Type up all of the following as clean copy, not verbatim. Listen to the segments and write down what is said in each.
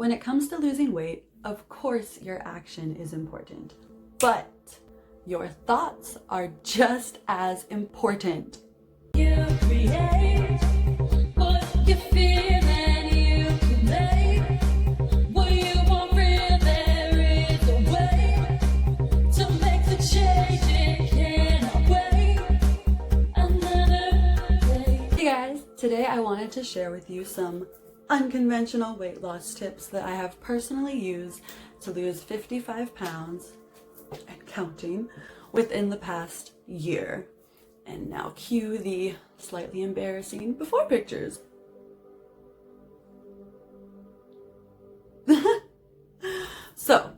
When it comes to losing weight, of course your action is important, but your thoughts are just as important. You create what you feel and you can make what you want real. There is a way to make the change. It cannot wait another day. Hey guys, today I wanted to share with you some unconventional weight loss tips that I have personally used to lose 55 pounds and counting within the past year. And now cue the slightly embarrassing before pictures. So,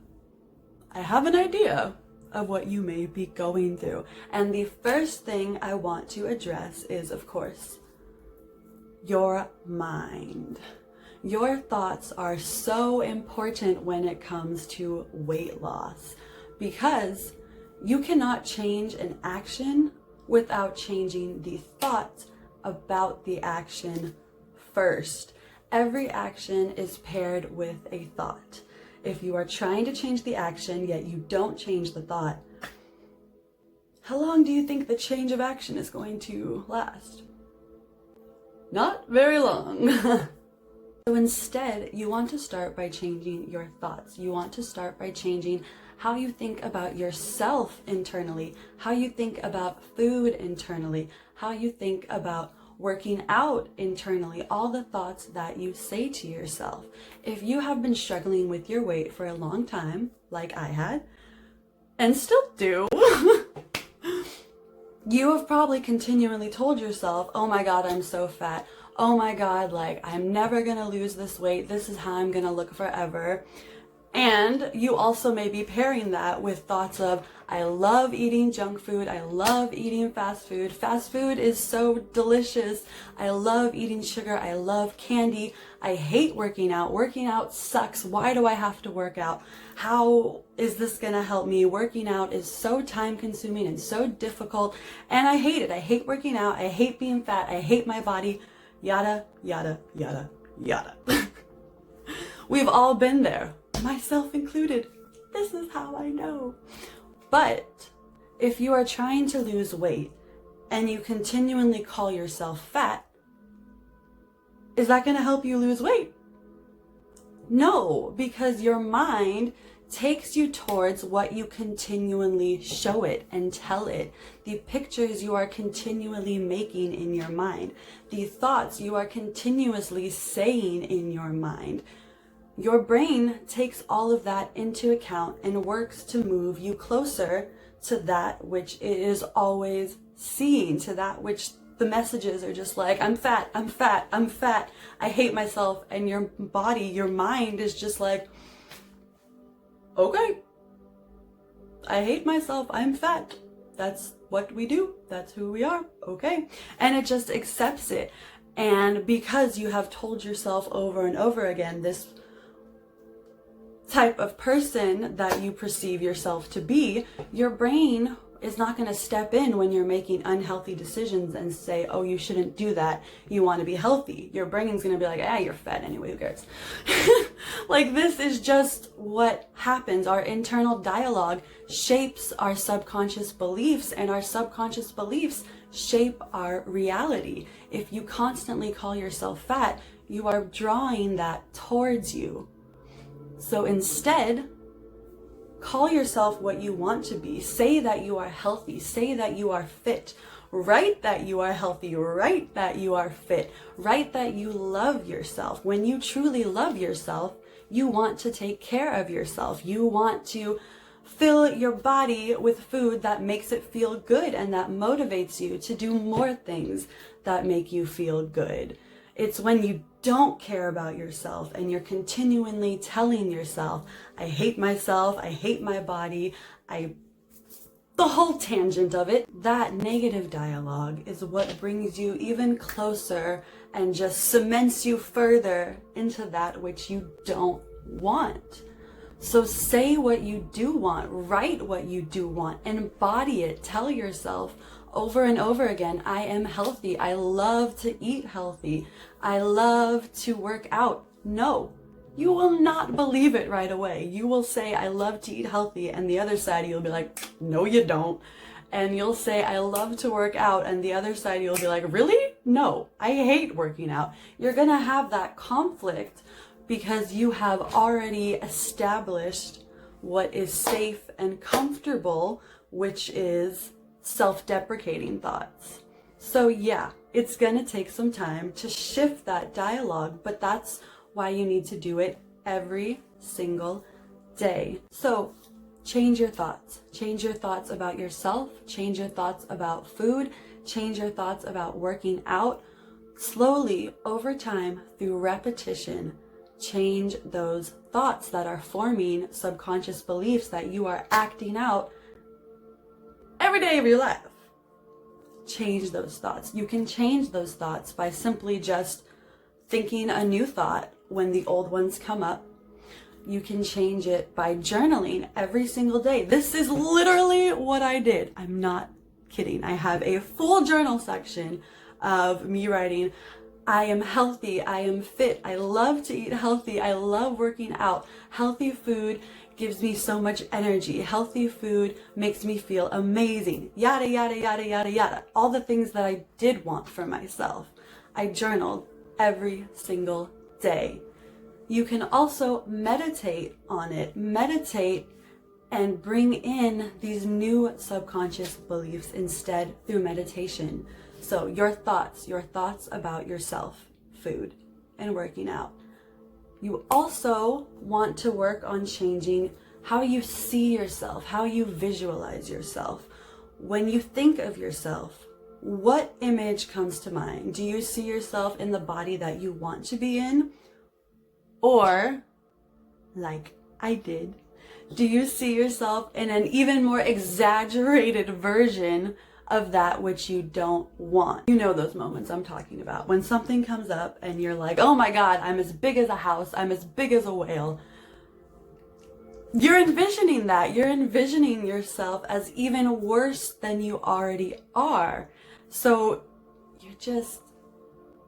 I have an idea of what you may be going through. And the first thing I want to address is, of course, your mind. Your thoughts are so important when it comes to weight loss because you cannot change an action without changing the thought about the action first. Every action is paired with a thought. If you are trying to change the action yet you don't change the thought, how long do you think the change of action is going to last? Not very long. So instead, you want to start by changing your thoughts. You want to start by changing how you think about yourself internally, how you think about food internally, how you think about working out internally, all the thoughts that you say to yourself. If you have been struggling with your weight for a long time, like I had, and still do, you have probably continually told yourself, oh my God, I'm so fat. Oh my God, like I'm never gonna lose this weight. This is how I'm gonna look forever. And you also may be pairing that with thoughts of, I love eating junk food. I love eating fast food. Fast food is so delicious. I love eating sugar. I love candy. I hate working out. Working out sucks. Why do I have to work out? How is this gonna help me? Working out is so time consuming and so difficult. And I hate it. I hate working out. I hate being fat. I hate my body. Yada, yada, yada, yada. We've all been there, myself included. This is how I know. But if you are trying to lose weight and you continually call yourself fat, is that going to help you lose weight? No, because your mind takes you towards what you continually show it and tell it, the pictures you are continually making in your mind, the thoughts you are continuously saying in your mind. Your brain takes all of that into account and works to move you closer to that which it is always seeing, to that which the messages are just like, I'm fat, I'm fat, I'm fat, I hate myself. And your body, your mind is just like, okay, I hate myself, I'm fat. That's what we do. That's who we are. Okay. And it just accepts it. And because you have told yourself over and over again, this type of person that you perceive yourself to be, your brain is not going to step in when you're making unhealthy decisions and say, oh, you shouldn't do that. You want to be healthy. Your brain's going to be like, ah, you're fat anyway, who cares? Like, this is just what happens. Our internal dialogue shapes our subconscious beliefs, and our subconscious beliefs shape our reality. If you constantly call yourself fat, you are drawing that towards you. So instead, call yourself what you want to be. Say that you are healthy. Say that you are fit. Write that you are healthy. Write that you are fit. Write that you love yourself. When you truly love yourself, you want to take care of yourself. You want to fill your body with food that makes it feel good and that motivates you to do more things that make you feel good. It's when you don't care about yourself and you're continually telling yourself, I hate myself, I hate my body, the whole tangent of it. That negative dialogue is what brings you even closer and just cements you further into that which you don't want. So say what you do want, write what you do want, embody it, tell yourself over and over again, I am healthy, I love to eat healthy, I love to work out. No, you will not believe it right away. You will say, I love to eat healthy, and the other side you'll be like, no you don't. And you'll say, I love to work out, and the other side you'll be like, really? No, I hate working out. You're gonna have that conflict because you have already established what is safe and comfortable, which is self-deprecating thoughts. So yeah, it's gonna take some time to shift that dialogue, but that's why you need to do it every single day. So change your thoughts. Change your thoughts about yourself. Change your thoughts about food. Change your thoughts about working out. Slowly, over time, through repetition, change those thoughts that are forming subconscious beliefs that you are acting out every day of your life. Change those thoughts. You can change those thoughts by simply just thinking a new thought when the old ones come up. You can change it by journaling every single day. This is literally what I did. I'm not kidding. I have a full journal section of me writing, I am healthy, I am fit, I love to eat healthy, I love working out. Healthy food gives me so much energy. Healthy food makes me feel amazing. Yada, yada, yada, yada, yada. All the things that I did want for myself. I journaled every single day. You can also meditate on it. Meditate and bring in these new subconscious beliefs instead through meditation. So your thoughts about yourself, food, and working out. You also want to work on changing how you see yourself, how you visualize yourself. When you think of yourself, what image comes to mind? Do you see yourself in the body that you want to be in? Or, like I did, do you see yourself in an even more exaggerated version of that which you don't want? You know those moments I'm talking about. When something comes up and you're like, oh my God, I'm as big as a house, I'm as big as a whale. You're envisioning that. You're envisioning yourself as even worse than you already are. So you're just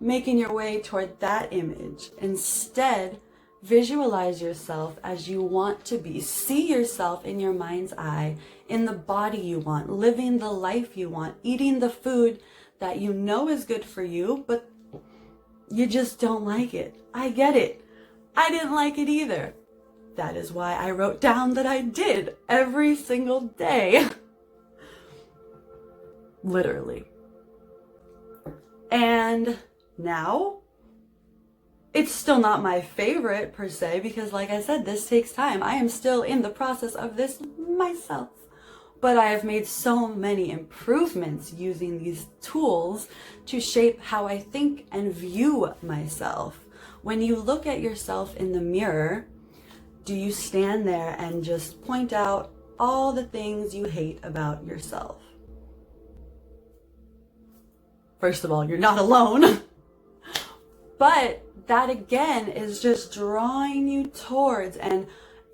making your way toward that image. Instead, visualize yourself as you want to be. See yourself in your mind's eye, in the body you want, living the life you want, eating the food that you know is good for you, but you just don't like it. I get it. I didn't like it either. That is why I wrote down that I did every single day. Literally. And now, it's still not my favorite per se, because like I said, this takes time. I am still in the process of this myself. But I have made so many improvements using these tools to shape how I think and view myself. When you look at yourself in the mirror, do you stand there and just point out all the things you hate about yourself? First of all, you're not alone. But that again is just drawing you towards and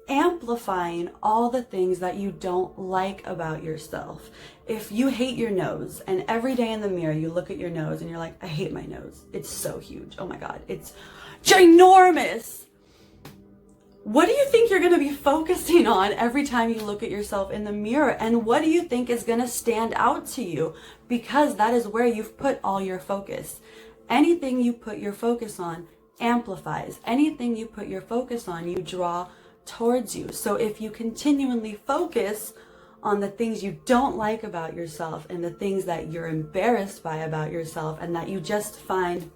amplifying all the things that you don't like about yourself. If you hate your nose and every day in the mirror you look at your nose and you're like, I hate my nose. It's so huge. Oh my God, it's ginormous. What do you think you're going to be focusing on every time you look at yourself in the mirror? And what do you think is going to stand out to you? Because that is where you've put all your focus. Anything you put your focus on amplifies. Anything you put your focus on, you draw towards you. So if you continually focus on the things you don't like about yourself and the things that you're embarrassed by about yourself and that you just find,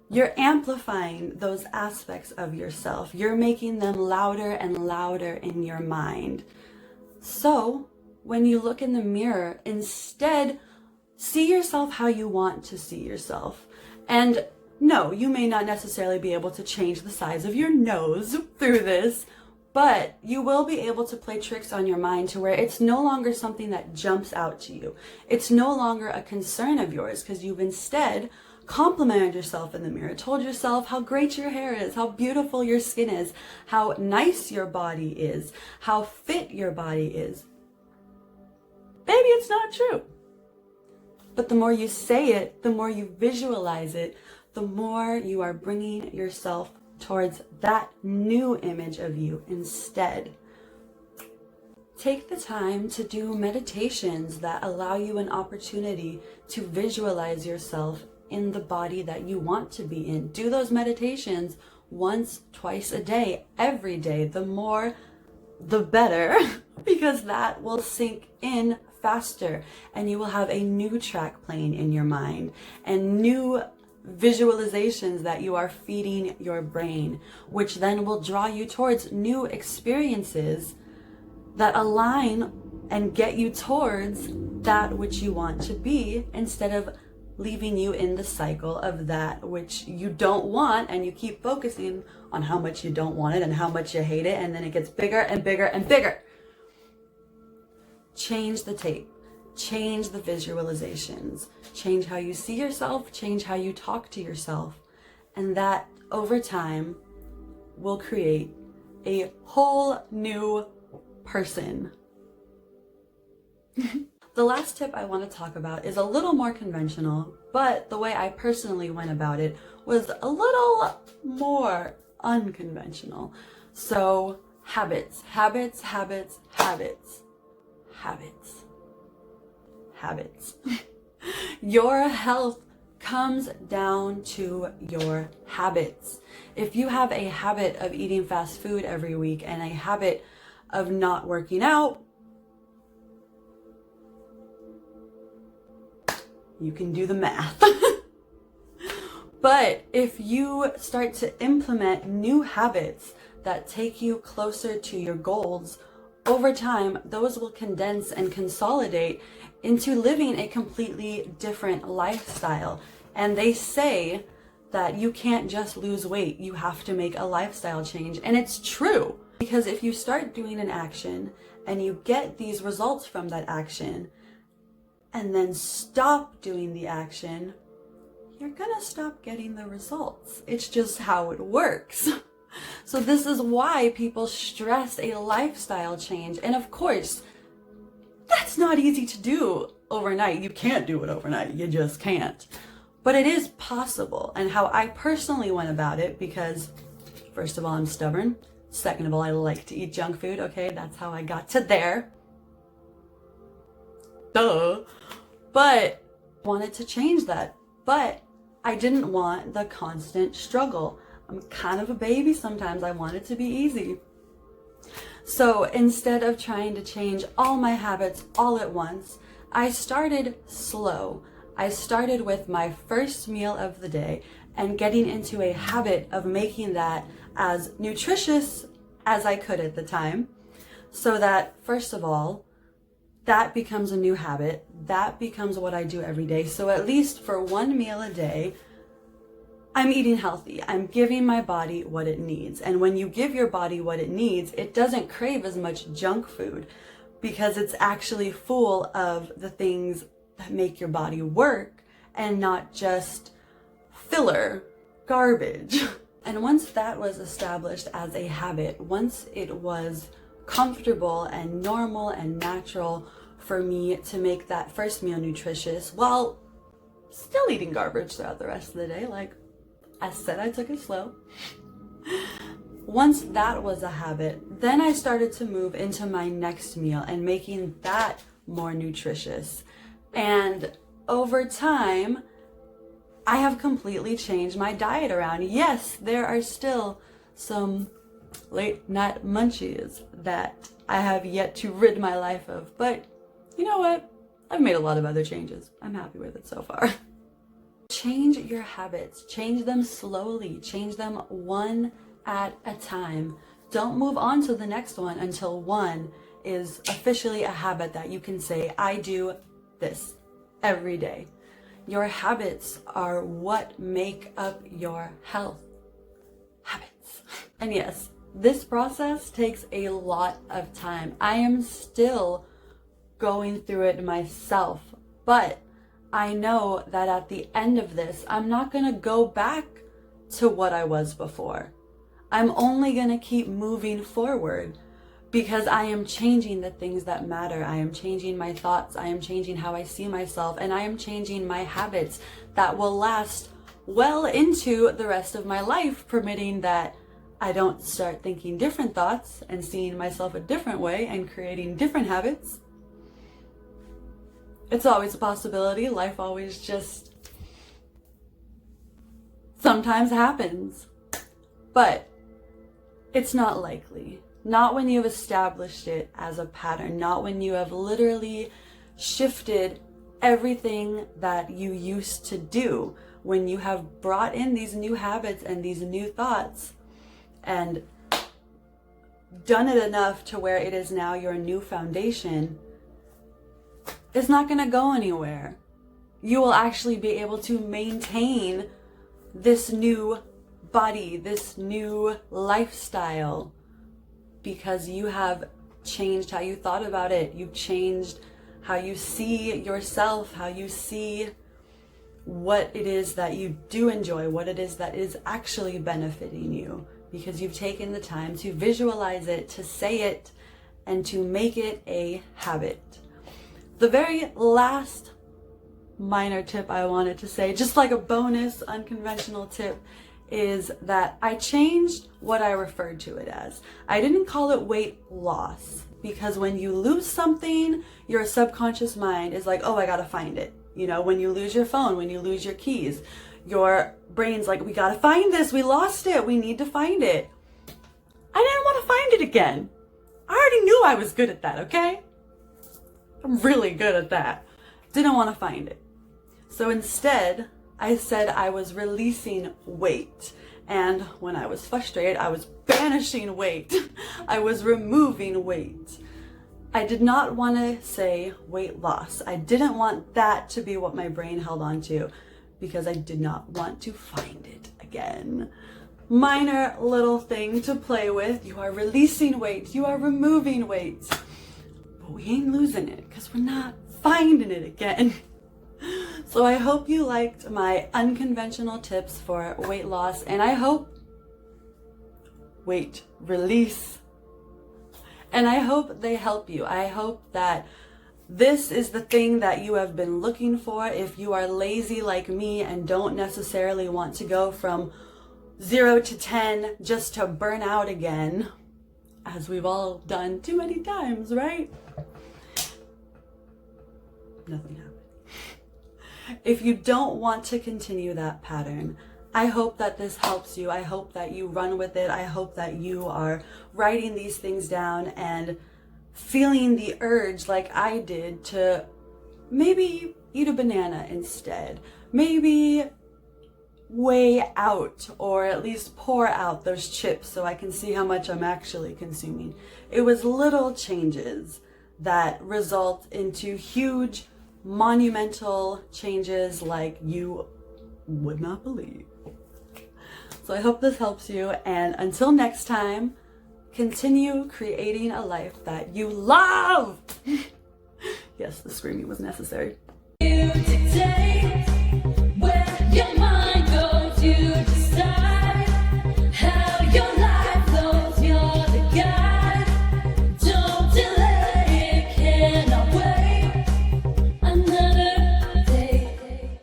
you're amplifying those aspects of yourself. You're making them louder and louder in your mind. So when you look in the mirror, instead, see yourself how you want to see yourself. And no, you may not necessarily be able to change the size of your nose through this, but you will be able to play tricks on your mind to where it's no longer something that jumps out to you. It's no longer a concern of yours because you've instead complimented yourself in the mirror, told yourself how great your hair is, how beautiful your skin is, how nice your body is, how fit your body is. Maybe it's not true. But the more you say it, the more you visualize it, the more you are bringing yourself towards that new image of you instead. Take the time to do meditations that allow you an opportunity to visualize yourself in the body that you want to be in. Do those meditations once, twice a day, every day. The more, the better, because that will sink in faster and you will have a new track playing in your mind and new visualizations that you are feeding your brain, which then will draw you towards new experiences that align and get you towards that which you want to be, instead of leaving you in the cycle of that which you don't want, and you keep focusing on how much you don't want it and how much you hate it, and then it gets bigger and bigger and bigger. Change the tape, change the visualizations, change how you see yourself, change how you talk to yourself, and that over time will create a whole new person. The last tip I want to talk about is a little more conventional, but the way I personally went about it was a little more unconventional. So habits, habits, habits, habits, habits, habits. Your health comes down to your habits. If you have a habit of eating fast food every week and a habit of not working out, you can do the math. But if you start to implement new habits that take you closer to your goals, over time, those will condense and consolidate into living a completely different lifestyle. And they say that you can't just lose weight, you have to make a lifestyle change. And it's true, because if you start doing an action and you get these results from that action, and then stop doing the action, you're gonna stop getting the results. It's just how it works. So this is why people stress a lifestyle change. And of course, that's not easy to do overnight. You can't do it overnight. You just can't. But it is possible. And how I personally went about it, because first of all, I'm stubborn. Second of all, I like to eat junk food. Okay, that's how I got to there. Duh. But wanted to change that. But I didn't want the constant struggle. I'm kind of a baby sometimes. I want it to be easy. So instead of trying to change all my habits all at once, I started slow. I started with my first meal of the day and getting into a habit of making that as nutritious as I could at the time, so that first of all, that becomes a new habit. That becomes what I do every day. So at least for one meal a day, I'm eating healthy. I'm giving my body what it needs. And when you give your body what it needs, it doesn't crave as much junk food, because it's actually full of the things that make your body work and not just filler garbage. And once that was established as a habit, once it was comfortable and normal and natural for me to make that first meal nutritious while still eating garbage throughout the rest of the day, like I said, I took it slow. Once that was a habit, then I started to move into my next meal and making that more nutritious. And over time, I have completely changed my diet around. Yes, there are still some late night munchies that I have yet to rid my life of, but you know what? I've made a lot of other changes. I'm happy with it so far. Change your habits, change them slowly, change them one at a time. Don't move on to the next one until one is officially a habit that you can say, I do this every day. Your habits are what make up your health. Habits. And yes, this process takes a lot of time. I am still going through it myself, but I know that at the end of this, I'm not gonna go back to what I was before. I'm only gonna keep moving forward, because I am changing the things that matter. I am changing my thoughts. I am changing how I see myself, and I am changing my habits that will last well into the rest of my life, permitting that I don't start thinking different thoughts and seeing myself a different way and creating different habits. It's always a possibility. Life always just sometimes happens. But it's not likely. Not when you've established it as a pattern. Not when you have literally shifted everything that you used to do. When you have brought in these new habits and these new thoughts and done it enough to where it is now your new foundation, it's not going to go anywhere. You will actually be able to maintain this new body, this new lifestyle, because you have changed how you thought about it. You've changed how you see yourself, how you see what it is that you do enjoy, what it is that is actually benefiting you, because you've taken the time to visualize it, to say it, and to make it a habit. The very last minor tip I wanted to say, just like a bonus unconventional tip, is that I changed what I referred to it as. I didn't call it weight loss, because when you lose something, your subconscious mind is like, oh, I gotta find it. You know, when you lose your phone, when you lose your keys, your brain's like, we gotta find this, we lost it, we need to find it. I didn't want to find it again. I already knew I was good at that, okay? I'm really good at that. Didn't want to find it. So instead, I said I was releasing weight. And when I was frustrated, I was banishing weight. I was removing weight. I did not want to say weight loss. I didn't want that to be what my brain held on to, because I did not want to find it again. Minor little thing to play with. You are releasing weight. You are removing weight. But we ain't losing it, because we're not finding it again. So I hope you liked my unconventional tips for weight loss, and I hope release. And I hope they help you. I hope that this is the thing that you have been looking for. If you are lazy like me and don't necessarily want to go from 0 to 10 just to burn out again, as we've all done too many times, right? Nothing happened. If you don't want to continue that pattern, I hope that this helps you. I hope that you run with it. I hope that you are writing these things down and feeling the urge like I did to maybe eat a banana instead. Maybe weigh out, or at least pour out those chips so I can see how much I'm actually consuming. It was little changes that result into huge, monumental changes like you would not believe. So I hope this helps you, and until next time, continue creating a life that you love. Yes, the screaming was necessary. You dictate where your mind goes, you decide how your life goes, you're the guide. Don't delay, it cannot wait another day.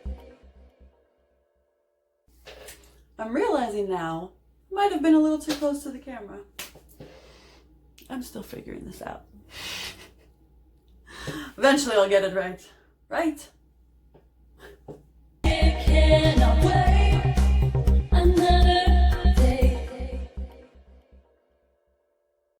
I'm realizing now, might have been a little too close to the camera. I'm still figuring this out. Eventually I'll get it right. Right? It cannot wait.